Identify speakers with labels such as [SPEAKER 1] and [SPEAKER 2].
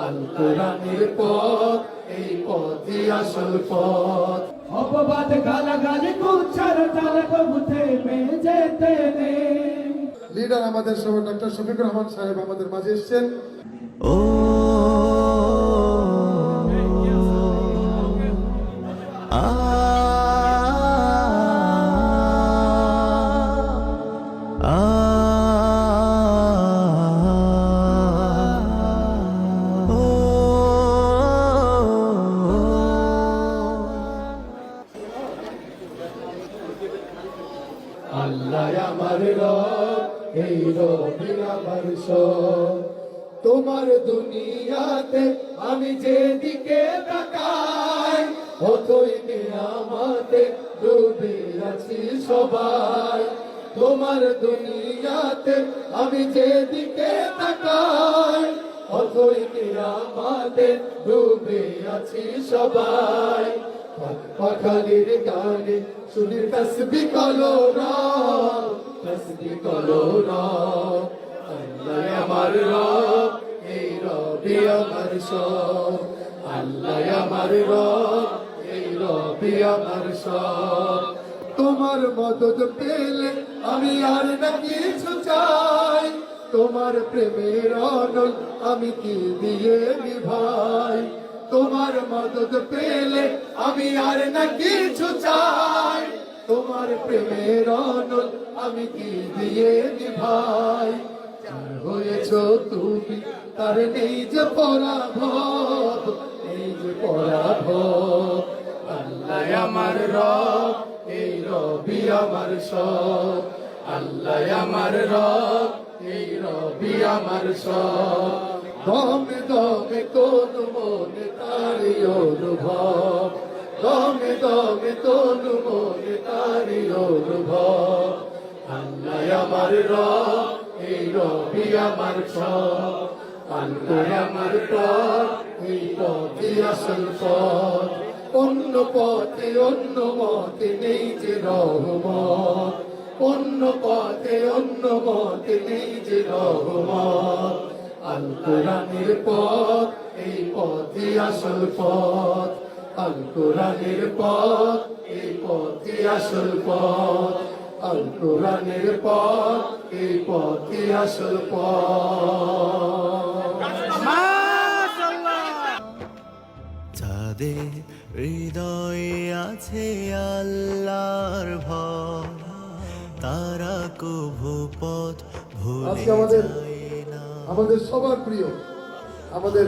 [SPEAKER 1] আল কোরআনের পথ, এই পথই আসল পথ।
[SPEAKER 2] অপবাদ গালাগালি কুচ্ছার তালা কবু থেমে যেতে নেই।
[SPEAKER 3] লিডার আমাদের সবাই ডক্টর শফিকুর রহমান সাহেব আমাদের মাঝে এসেছেন।
[SPEAKER 4] ও আ আ ও
[SPEAKER 1] আল্লাহ আমার রব, এই রবি আমার সব। তোমার দুনিয়াতে আমি যেদিকে তাকাই, অথই নিয়ামতে ডুবে আছি সবাই। তোমার দুনিয়াতে আমি যেদিকে তাকাই, অথই নিয়ামতে ডুবে আছি সবাই। পাখালির গানে শুনি তসবি কলোরা, তসবি কলোরা। আল্লাহ আমার রব, এই রবি আমার সব। আল্লাহ আমার রব, এই রবি আমার সব। তোমার মদদ পেলে আমি আর না কিছু চাই, তোমার প্রেমের অনল আমি কি দিয়ে নিভাই। তোমার মদদ পেলে আমি আর না কিছু চাই, তোমার প্রেমের অনল আমি কি দিয়ে নিভাই। হয়েছ তুমি তার নেই যে পরাভব, নেই যে পরাভব। আল্লাহ আমার রব, এই রবি আমার সব। আল্লাহ আমার রব, এই রবি আমার সব। দমে দমে কোন মনে তারি অনুভব, দমে দমে কোন মনে তারি অনুভব। আল্লাহ আমার রব, এই রবি আমার সব। আল্লাহ আমার পথ, এই পথই আসল পথ। অন্য পথে অন্য মতে নেই যে রহমত, অন্য পথে অন্য মতে নেই যে রহমত। আল কোরআনের পথ, এই পথই আসল পথ। আল কোরআনের পথ, এই পথই আসল পথ। আল কোরআনের পথ, এই পথই আসল পথ।
[SPEAKER 4] যাদের হৃদয়ে আছে আল্লাহর ভয়, তারা কভু পথ ভুলে
[SPEAKER 3] আজকে আমাদের
[SPEAKER 4] যায় না।
[SPEAKER 3] আমাদের সবার প্রিয় আমাদের